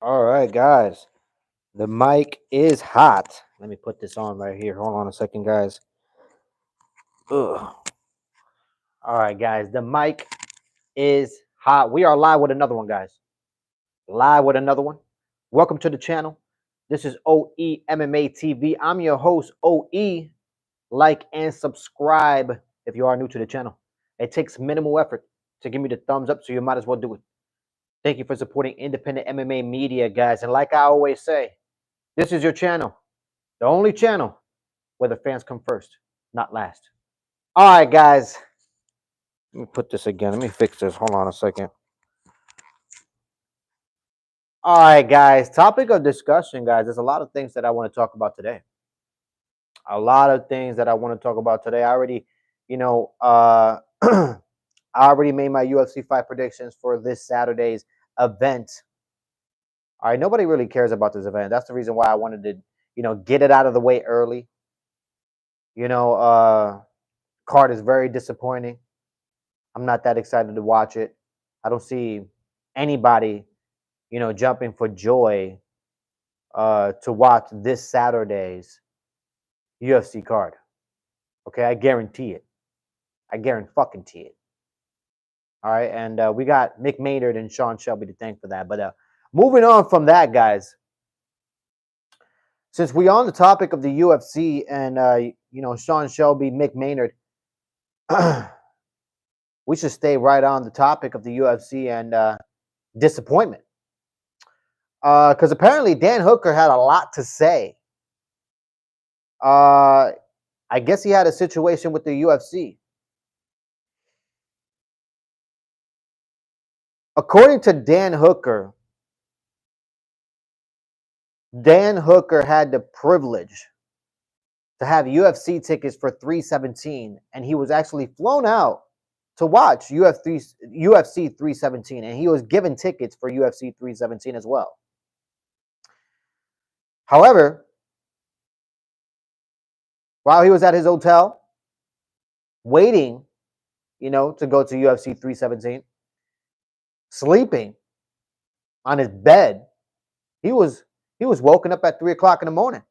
All right, guys. The mic is hot. Let me put this on right here. Hold on a second, guys. Ugh. All right, guys. The mic is hot. We are live with another one, guys. Live with another one. Welcome to the channel. This is OE MMA TV. I'm your host, OE. Like and subscribe if you are new to the channel. It takes minimal effort to give me the thumbs up, so you might as well do it. Thank you for supporting independent MMA media, guys. And like I always say, this is your channel. The only channel where the fans come first, not last. All right, guys. Let me put this again. Let me fix this. Hold on a second. All right, guys. Topic of discussion, guys. There's a lot of things that I want to talk about today. A lot of things that I want to talk about today. I already, I already made my UFC fight predictions for this Saturday's event. All right, nobody really cares about this event. That's the reason why I wanted to, get it out of the way early. You know, card is very disappointing. I'm not that excited to watch it. I don't see anybody, jumping for joy to watch this Saturday's UFC card. Okay, I guarantee it. I guarantee it. All right, and we got Mick Maynard and Sean Shelby to thank for that. But moving on from that, guys, since we're on the topic of the UFC and Sean Shelby, Mick Maynard, we should stay right on the topic of the UFC and disappointment. Because apparently Dan Hooker had a lot to say. I guess he had a situation with the UFC. According to Dan Hooker had the privilege to have UFC tickets for 317, and he was actually flown out to watch UFC 317, and he was given tickets for UFC 317 as well. However, while he was at his hotel waiting, to go to UFC 317, sleeping on his bed, he was woken up at 3 o'clock in the morning.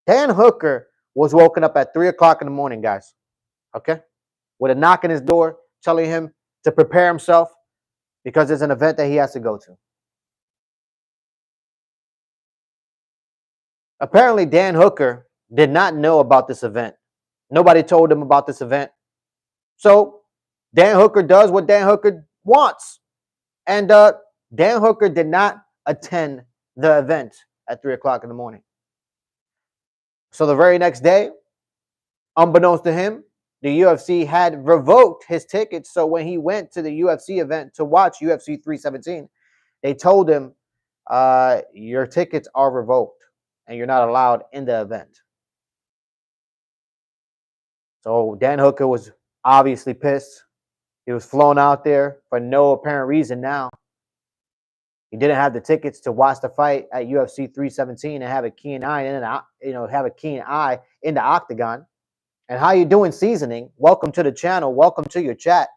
Dan Hooker was woken up at 3 o'clock in the morning, guys. Okay, with a knock on his door telling him to prepare himself because there's an event that he has to go to. Apparently, Dan Hooker did not know about this event. Nobody told him about this event. So Dan Hooker does what Dan Hooker wants. And Dan Hooker did not attend the event at 3 o'clock in the morning. So the very next day, unbeknownst to him, the UFC had revoked his tickets. So when he went to the UFC event to watch UFC 317, they told him, your tickets are revoked and you're not allowed in the event. So Dan Hooker was obviously pissed. He was flown out there for no apparent reason now. He didn't have the tickets to watch the fight at UFC 317 and have a keen eye in the octagon. And how you doing, Seasoning? Welcome to the channel. Welcome to your chat.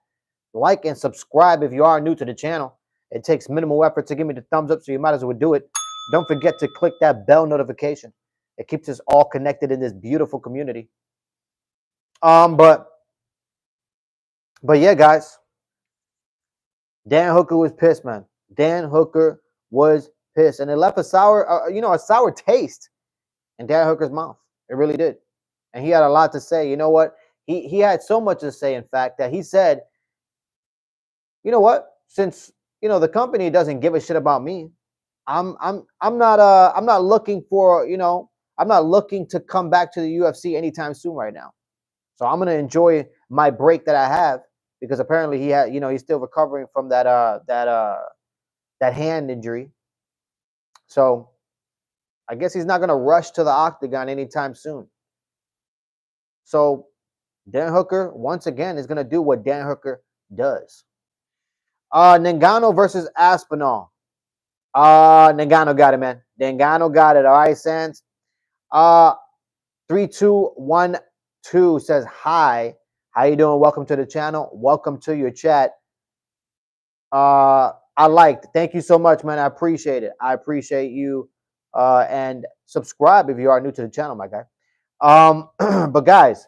Like and subscribe if you are new to the channel. It takes minimal effort to give me the thumbs up, so you might as well do it. Don't forget to click that bell notification. It keeps us all connected in this beautiful community. But yeah, guys. Dan Hooker was pissed, man. Dan Hooker was pissed, and it left a sour taste in Dan Hooker's mouth. It really did, and he had a lot to say. You know what? He had so much to say, in fact, that he said, "You know what? Since the company doesn't give a shit about me, I'm not looking for I'm not looking to come back to the UFC anytime soon right now. So I'm gonna enjoy my break that I have." Because apparently he had, he's still recovering from that hand injury. So I guess he's not going to rush to the octagon anytime soon. So Dan Hooker, once again, is going to do what Dan Hooker does. Ngannou versus Aspinall. Ngannou got it, man. Ngannou got it. All right, Sands. 3212 says hi. How you doing? Welcome to the channel. Welcome to your chat. I liked. Thank you so much, man. I appreciate it. I appreciate you. And subscribe if you are new to the channel, my guy. But guys,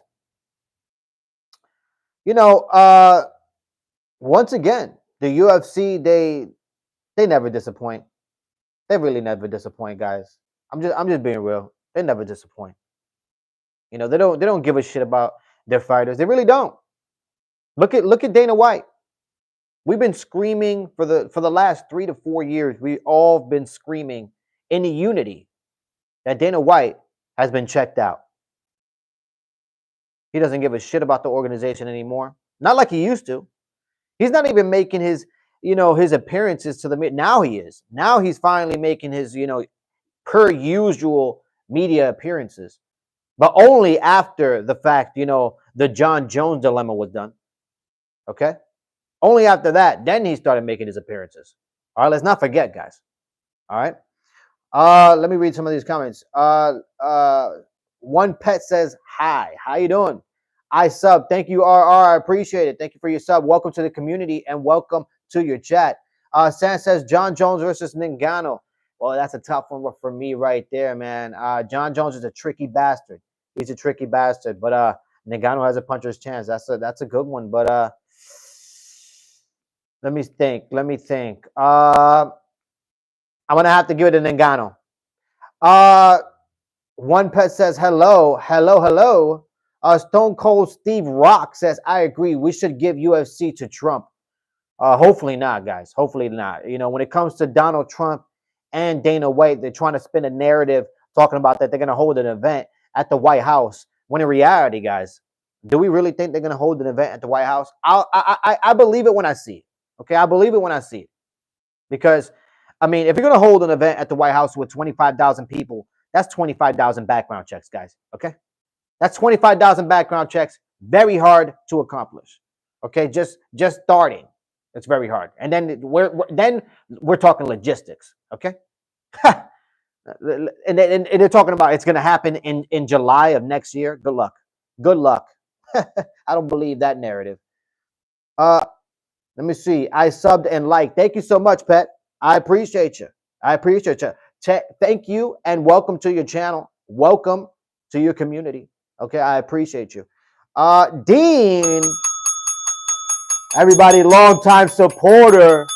you know, once again, the UFC they never disappoint. They really never disappoint, guys. I'm just being real. They never disappoint. You know, they don't give a shit about their fighters. They really don't. Look at Dana White. We've been screaming for the last 3 to 4 years. We all been screaming in the unity that Dana White has been checked out. He doesn't give a shit about the organization anymore. Not like he used to. He's not even making his, his appearances to the media. Now he is. Now he's finally making his, per usual media appearances. But only after the fact, the John Jones dilemma was done. Okay? Only after that, then he started making his appearances. All right, let's not forget, guys. All right. Let me read some of these comments. One Pet says, hi, how you doing? I sub. Thank you, RR. I appreciate it. Thank you for your sub. Welcome to the community and welcome to your chat. San says, John Jones versus Ngannou. Well, that's a tough one for me right there, man. John Jones is a tricky bastard. He's a tricky bastard. But Ngannou has a puncher's chance. That's a good one. But let me think. I'm going to have to give it to Ngannou. One Pet says, hello. Stone Cold Steve Rock says, I agree. We should give UFC to Trump. Hopefully not, guys. Hopefully not. When it comes to Donald Trump and Dana White, they're trying to spin a narrative talking about that they're going to hold an event at the White House. When in reality, guys, do we really think they're going to hold an event at the White House? I believe it when I see it. Okay, I believe it when I see it. Because, I mean, if you're going to hold an event at the White House with 25,000 people, that's 25,000 background checks, guys. Okay? That's 25,000 background checks. Very hard to accomplish. Okay? Just starting. It's very hard. And then we're talking logistics. Okay? and they're talking about it's going to happen in July of next year. Good luck. Good luck. I don't believe that narrative. Let me see. I subbed and liked. Thank you so much, Pet. I appreciate you. Thank you and welcome to your channel. Welcome to your community. Okay, I appreciate you. Dean, everybody, longtime supporter.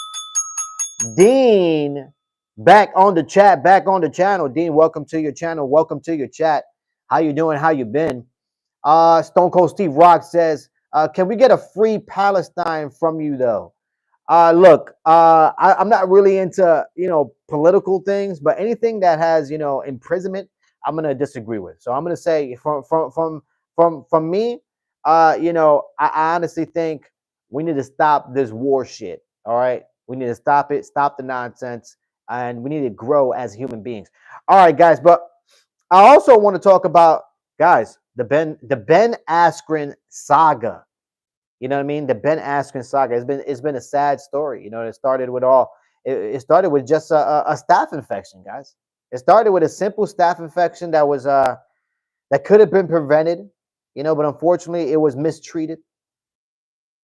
Dean, back on the chat, back on the channel. Dean, welcome to your channel. Welcome to your chat. How you doing? How you been? Stone Cold Steve Rock says, can we get a free Palestine from you, though? Look, I'm not really into, political things, but anything that has, imprisonment, I'm going to disagree with. So I'm going to say from me, I honestly think we need to stop this war shit. All right. We need to stop it, stop the nonsense, and we need to grow as human beings. All right, guys. But I also want to talk about, guys, the Ben Askren saga. You know what I mean? The Ben Askren saga. It's been a sad story. It started with it started with just a staph infection, guys. It started with a simple staph infection that was that could have been prevented, but unfortunately it was mistreated.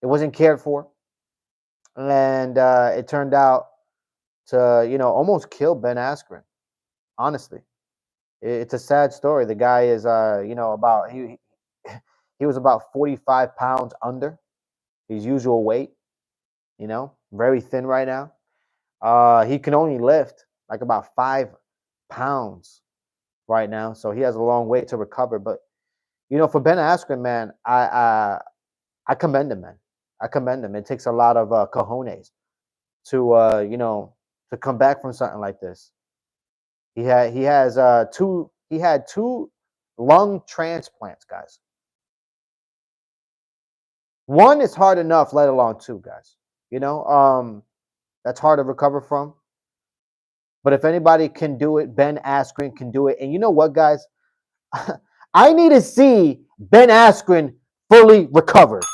It wasn't cared for. And it turned out to, almost kill Ben Askren. Honestly. It's a sad story. The guy is about he was about 45 pounds under his usual weight, very thin right now. He can only lift like about 5 pounds right now, so he has a long way to recover. But for Ben Askren, man, I commend him, man. I commend him. It takes a lot of cojones to come back from something like this. He had two lung transplants, guys. One is hard enough, let alone two, guys. That's hard to recover from. But if anybody can do it, Ben Askren can do it. And you know what, guys? I need to see Ben Askren fully recovered.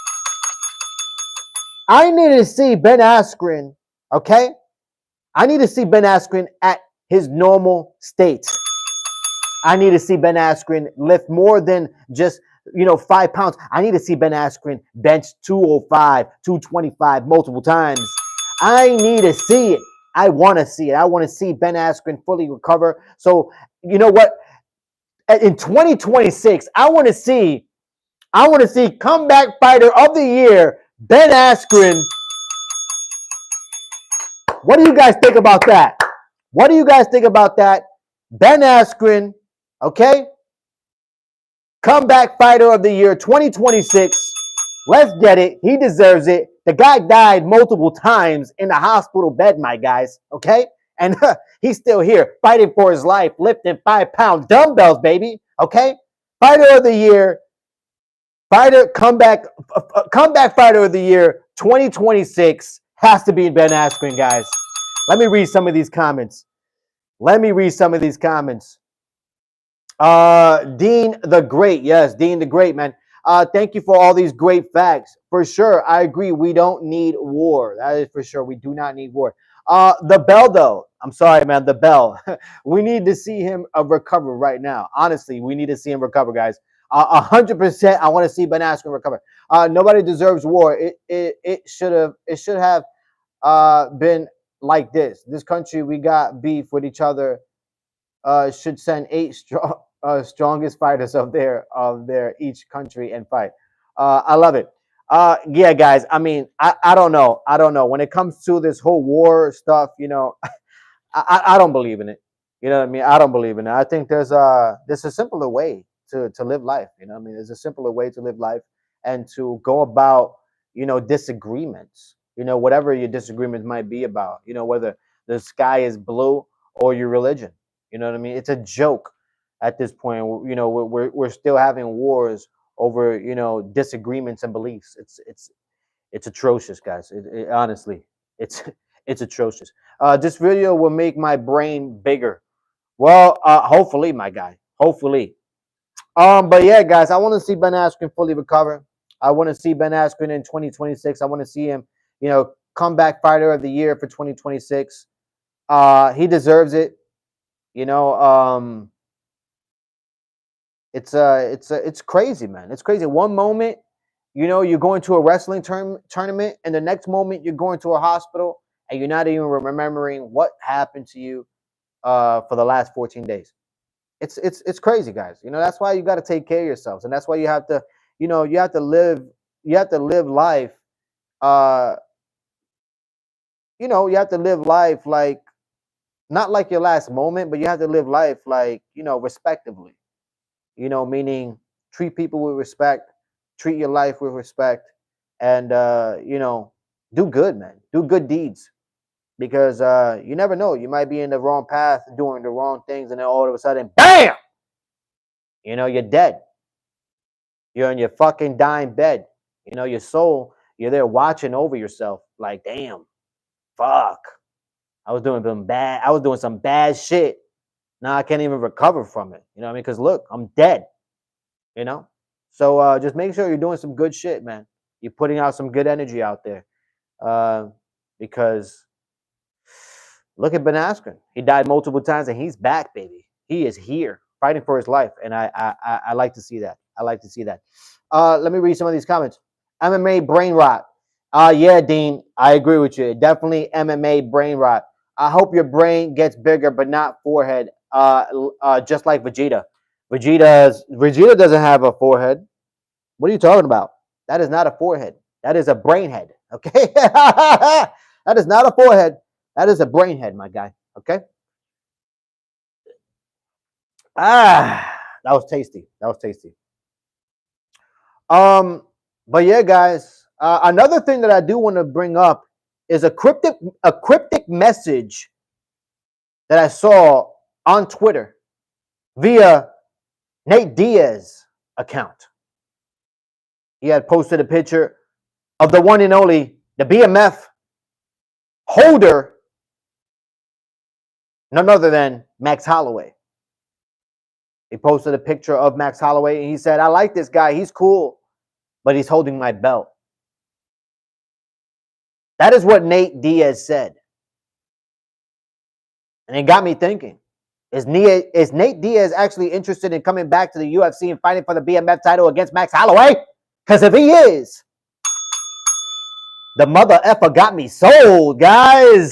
I need to see Ben Askren, okay? I need to see Ben Askren at his normal state. I need to see Ben Askren lift more than just 5 pounds. I need to see Ben Askren bench 205, 225 multiple times. I need to see it. I want to see it. I want to see Ben Askren fully recover. So, you know what? In 2026, I want to see comeback fighter of the year, Ben Askren. What do you guys think about that? What do you guys think about that? Ben Askren, okay? Comeback fighter of the year 2026. Let's get it. He deserves it. The guy died multiple times in the hospital bed, my guys, okay? And he's still here fighting for his life, lifting 5-pound dumbbells, baby, okay? Fighter of the year, comeback fighter of the year 2026 has to be Ben Askren, guys. Let me read some of these comments. Dean the Great. Yes, Dean the Great, man. Thank you for all these great facts. For sure, I agree. We don't need war. That is for sure. We do not need war. The Bell, though. I'm sorry, man. The Bell. We need to see him recover right now. Honestly, we need to see him recover, guys. 100%. I want to see Ben Askren recover. Nobody deserves war. It should have been like this. This country, we got beef with each other. Should send 8 strongest fighters of their each country and fight. I love it. Yeah, guys. I mean, I don't know. When it comes to this whole war stuff, you know, I don't believe in it. You know what I mean? I don't believe in it. I think there's a simpler way to live life. You know what I mean? There's a simpler way to live life and to go about, you know, disagreements. You know, whatever your disagreements might be about. You know, whether the sky is blue or your religion. You know what I mean? It's a joke at this point. You know, we're still having wars over, you know, disagreements and beliefs. It's atrocious, guys. Honestly, it's atrocious. This video will make my brain bigger. Well, hopefully, my guy. Hopefully. But yeah, guys, I want to see Ben Askren fully recover. I want to see Ben Askren in 2026. I want to see him, you know, comeback fighter of the year for 2026. He deserves it. You know, it's crazy, man. It's crazy. One moment, you know, you're going to a wrestling tournament, and the next moment you're going to a hospital, and you're not even remembering what happened to you for the last 14 days. It's crazy, guys. You know, that's why you got to take care of yourselves, and that's why you have to, you know, you have to live life. You know, you have to live life like not like your last moment, but you have to live life like, you know, respectively. You know, meaning treat people with respect, treat your life with respect, and you know, do good, man. Do good deeds. Because you never know. You might be in the wrong path, doing the wrong things, and then all of a sudden, bam! You know, you're dead. You're in your fucking dying bed. You know, your soul, you're there watching over yourself, like, damn, fuck. I was doing some bad shit. Now I can't even recover from it. You know what I mean? Because look, I'm dead. You know? So just make sure you're doing some good shit, man. You're putting out some good energy out there. Because look at Ben Askren. He died multiple times and he's back, baby. He is here fighting for his life. And I like to see that. I like to see that. Let me read some of these comments. MMA brain rot. Yeah, Dean, I agree with you. Definitely MMA brain rot. I hope your brain gets bigger, but not forehead. Just like Vegeta. Vegeta doesn't have a forehead. What are you talking about? That is not a forehead. That is a brain head. Okay, that is not a forehead. That is a brain head, my guy. Okay. That was tasty. That was tasty. But yeah, guys. Another thing that I do want to bring up is a cryptic message that I saw on Twitter via Nate Diaz account. He had posted a picture of the one and only, the BMF holder, none other than Max Holloway. He posted a picture of Max Holloway and he said, I like this guy. He's cool, but he's holding my belt. That is what Nate Diaz said. And it got me thinking, is Nate Diaz actually interested in coming back to the UFC and fighting for the BMF title against Max Holloway? Because if he is, The mother effer got me sold, guys.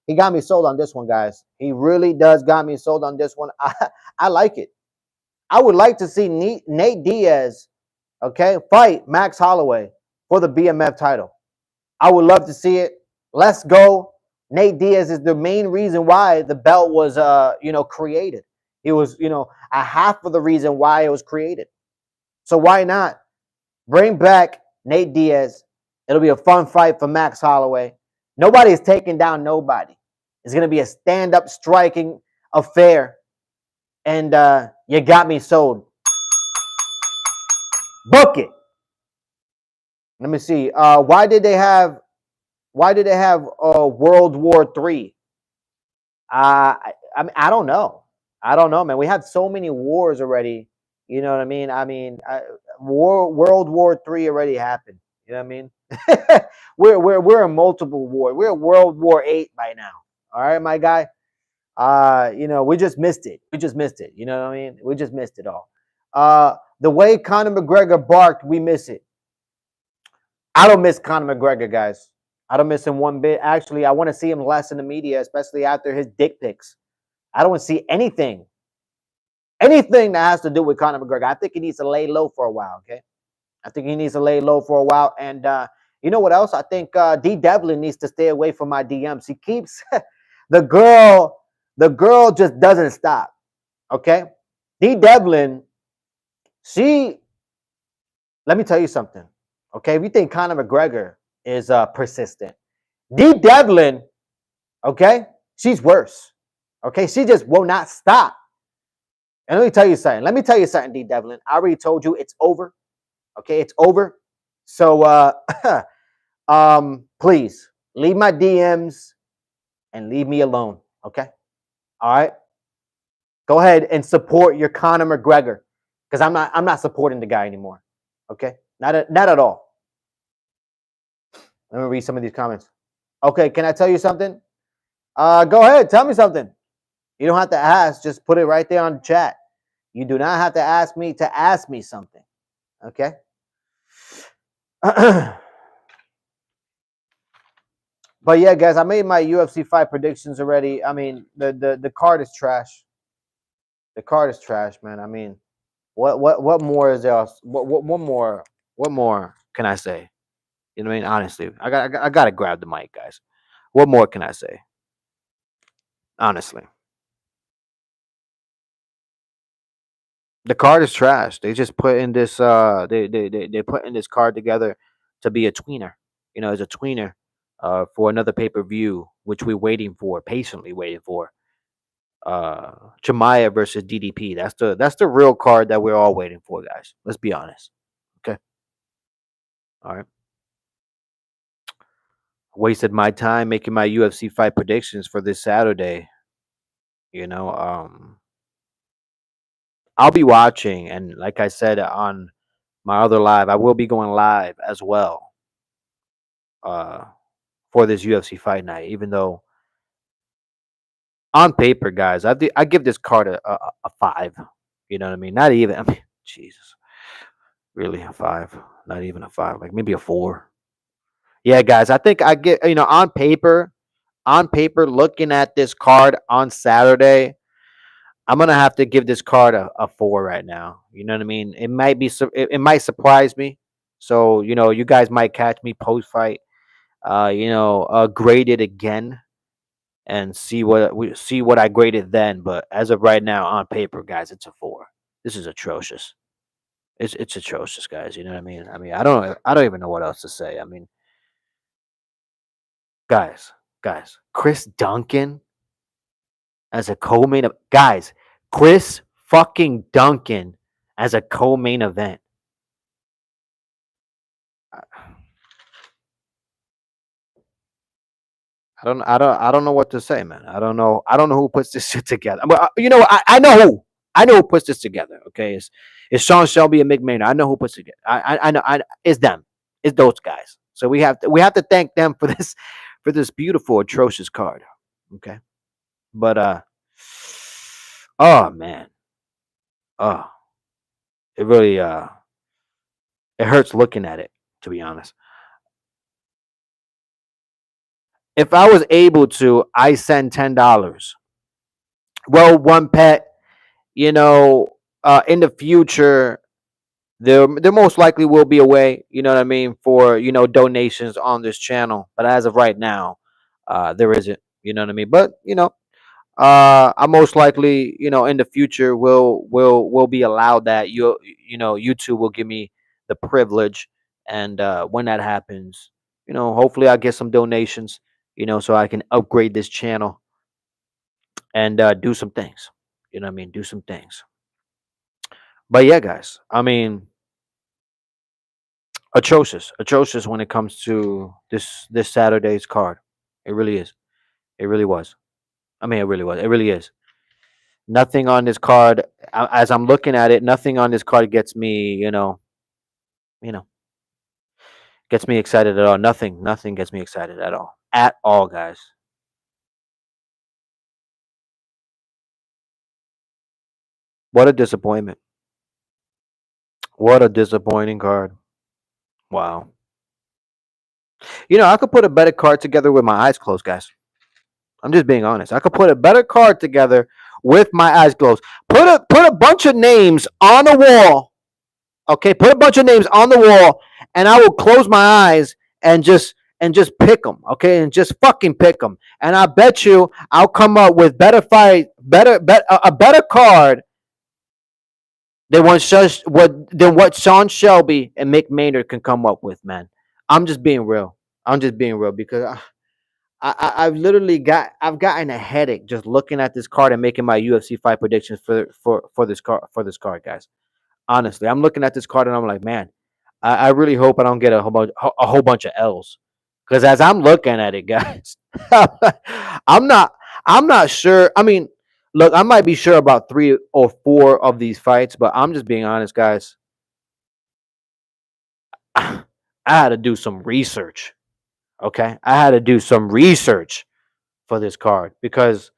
He got me sold on this one, guys. He really does got me sold on this one. I like it. I would like to see Nate Diaz, okay, fight Max Holloway for the BMF title. I would love to see it. Let's go. Nate Diaz is the main reason why the belt was, created. It was, a half of the reason why it was created. So why not bring back Nate Diaz? It'll be a fun fight for Max Holloway. Nobody is taking down nobody. It's going to be a stand-up striking affair. And you got me sold. Book it. Let me see. Why did they have World War III? I don't know. I don't know, man. We have so many wars already. You know what I mean? World War III already happened. You know what I mean? we're in multiple wars. We're at World War VIII by now. All right, my guy. We just missed it. We just missed it. You know what I mean? We just missed it all. The way Conor McGregor barked, we miss it. I don't miss Conor McGregor, guys. I don't miss him one bit. Actually, I want to see him less in the media, especially after his dick pics. I don't want to see anything that has to do with Conor McGregor. I think he needs to lay low for a while, okay? I think he needs to lay low for a while. And you know what else? I think D. Devlin needs to stay away from my DMs. He keeps the girl just doesn't stop, okay? D. Devlin, let me tell you something, okay? If you think Conor McGregor is persistent, D. Devlin, okay, she's worse, okay? She just will not stop. And let me tell you something, D. Devlin. I already told you it's over, okay? It's over. So, please leave my DMs and leave me alone, okay? All right? Go ahead and support your Conor McGregor, because I'm not supporting the guy anymore, okay? Not at all. Let me read some of these comments. Okay, can I tell you something? Go ahead, tell me something. You don't have to ask, just put it right there on the chat. You do not have to ask me something, okay? But yeah, guys, I made my UFC fight predictions already. I mean, the card is trash. The card is trash, man. I mean, what more is there? What more can I say? You know what I mean? Honestly, I gotta grab the mic, guys. What more can I say? Honestly, the card is trash. They just put in this they put in this card together to be a tweener. You know, as a tweener for another pay-per-view, which we're waiting for, patiently waiting for. Chimaev versus DDP. That's the real card that we're all waiting for, guys. Let's be honest. Okay. All right. Wasted my time making my UFC fight predictions for this Saturday. You know, I'll be watching, and like I said on my other live, I will be going live as well. For this UFC fight night, even though on paper, guys, I give this card a 5. You know what I mean? Not even. I mean, Jesus, really a 5? Not even a 5. Like maybe a 4. Yeah, guys, I think I get on paper, looking at this card on Saturday, I'm gonna have to give this card a 4 right now. You know what I mean? It might be it might surprise me. So you guys might catch me post fight, grade it again and see what I graded then. But as of right now, on paper, guys, it's a 4. This is atrocious. It's atrocious, guys. You know what I mean? I don't even know what else to say. I mean, guys, Chris Duncan as a co-main guys, Chris fucking Duncan as a co-main event. I don't know what to say, man. I don't know who puts this shit together. But I know who. I know who puts this together. Okay, it's Sean Shelby and Mick Maynard. I know who puts it together. I know. It's them. It's those guys. So we have to thank them for this beautiful atrocious card. Okay, but oh man, oh, it really It hurts looking at it, to be honest. If I was able to, I send $10. Well, one pet, you know, in the future, there most likely will be a way, you know what I mean, for donations on this channel. But as of right now, there isn't, you know what I mean. But I most likely, in the future will be allowed that YouTube will give me the privilege, and when that happens, hopefully I get some donations, so I can upgrade this channel and do some things. You know what I mean? Do some things. But yeah, guys, I mean, atrocious when it comes to this Saturday's card. It really is. It really was. I mean, it really was. It really is. Nothing on this card, as I'm looking at it, nothing on this card gets me, you know, gets me excited at all. Nothing gets me excited at all, guys. What a disappointment. What a disappointing card. Wow. I could put a better card together with my eyes closed, guys. I'm just being honest. I could put a better card together with my eyes closed. Put a bunch of names on the wall. Okay, put a bunch of names on the wall, and I will close my eyes and just pick them. Okay, and just fucking pick them. And I bet you I'll come up with a better card than what Sean Shelby and Mick Maynard can come up with, man. I'm just being real. I'm just being real because I've gotten a headache just looking at this card and making my UFC fight predictions for this card, guys. Honestly, I'm looking at this card and I'm like, man, I really hope I don't get a whole bunch of L's. Because as I'm looking at it, guys, I'm not I'm not sure. I mean, look, I might be sure about 3 or 4 of these fights, but I'm just being honest, guys. I had to do some research. Okay, I had to do some research for this card because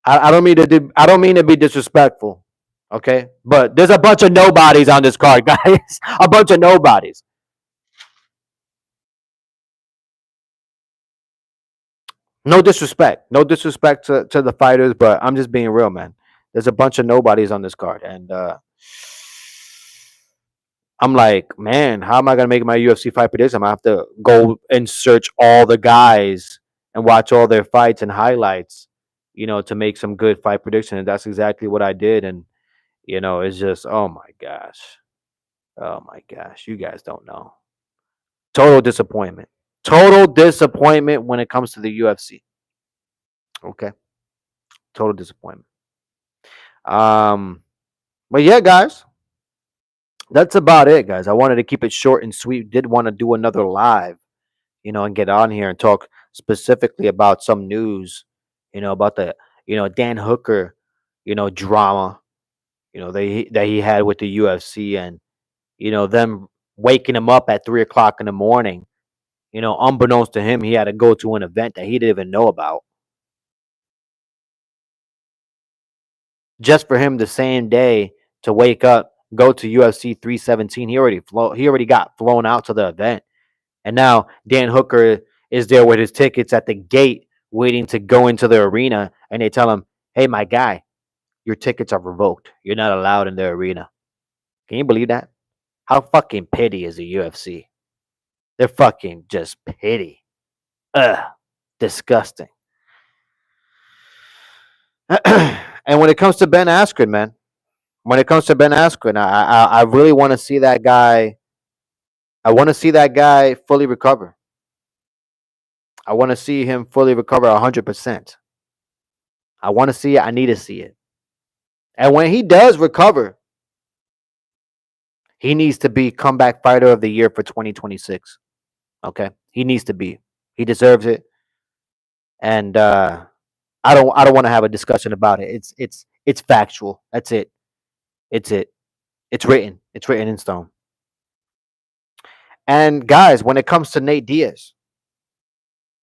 I don't mean I don't mean to be disrespectful. Okay, but there's a bunch of nobodies on this card, guys. A bunch of nobodies. No disrespect to the fighters, but I'm just being real, man. There's a bunch of nobodies on this card, and I'm like, man, how am I gonna make my UFC fight prediction? I'm gonna have to go and search all the guys and watch all their fights and highlights, to make some good fight prediction. And that's exactly what I did. And it's just, oh my gosh, you guys don't know. Total disappointment. Total disappointment when it comes to the UFC. Okay, total disappointment. Um, but yeah, guys, that's about it, guys. I wanted to keep it short and sweet. Did want to do another live, and get on here and talk specifically about some news, about the, Dan Hooker, drama, that he had with the UFC, and them waking him up at 3 o'clock in the morning. Unbeknownst to him, he had to go to an event that he didn't even know about. Just for him the same day to wake up, go to UFC 317. He already got flown out to the event. And now Dan Hooker is there with his tickets at the gate waiting to go into the arena, and they tell him, "Hey, my guy, your tickets are revoked. You're not allowed in the arena." Can you believe that? How fucking petty is the UFC? They're fucking just petty. Ugh, disgusting. And when it comes to Ben Askren, man, when it comes to Ben Askren, I really want to see that guy. I want to see that guy fully recover. I want to see him fully recover 100%. I want to see it. I need to see it. And when he does recover, he needs to be comeback fighter of the year for 2026. Okay, he needs to be. He deserves it. And I don't want to have a discussion about it. It's factual. That's it. It's it. It's written. It's written in stone. And guys, when it comes to Nate Diaz,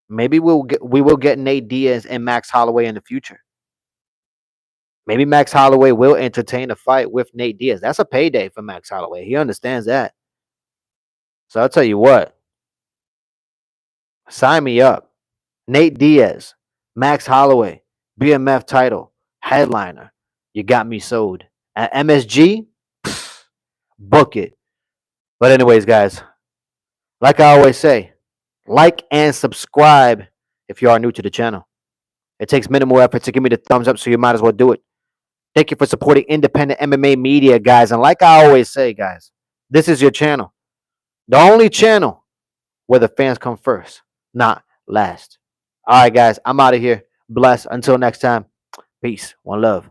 maybe we will get Nate Diaz and Max Holloway in the future. Maybe Max Holloway will entertain a fight with Nate Diaz. That's a payday for Max Holloway. He understands that. So I'll tell you what, sign me up. Nate Diaz, Max Holloway, BMF title, headliner. You got me sold. At MSG, book it. But anyways, guys, like I always say, like and subscribe if you are new to the channel. It takes minimal effort to give me the thumbs up, so you might as well do it. Thank you for supporting independent MMA media, guys. And like I always say, guys, this is your channel. The only channel where the fans come first, not last. All right, guys, I'm out of here. Bless. Until next time, peace. One love.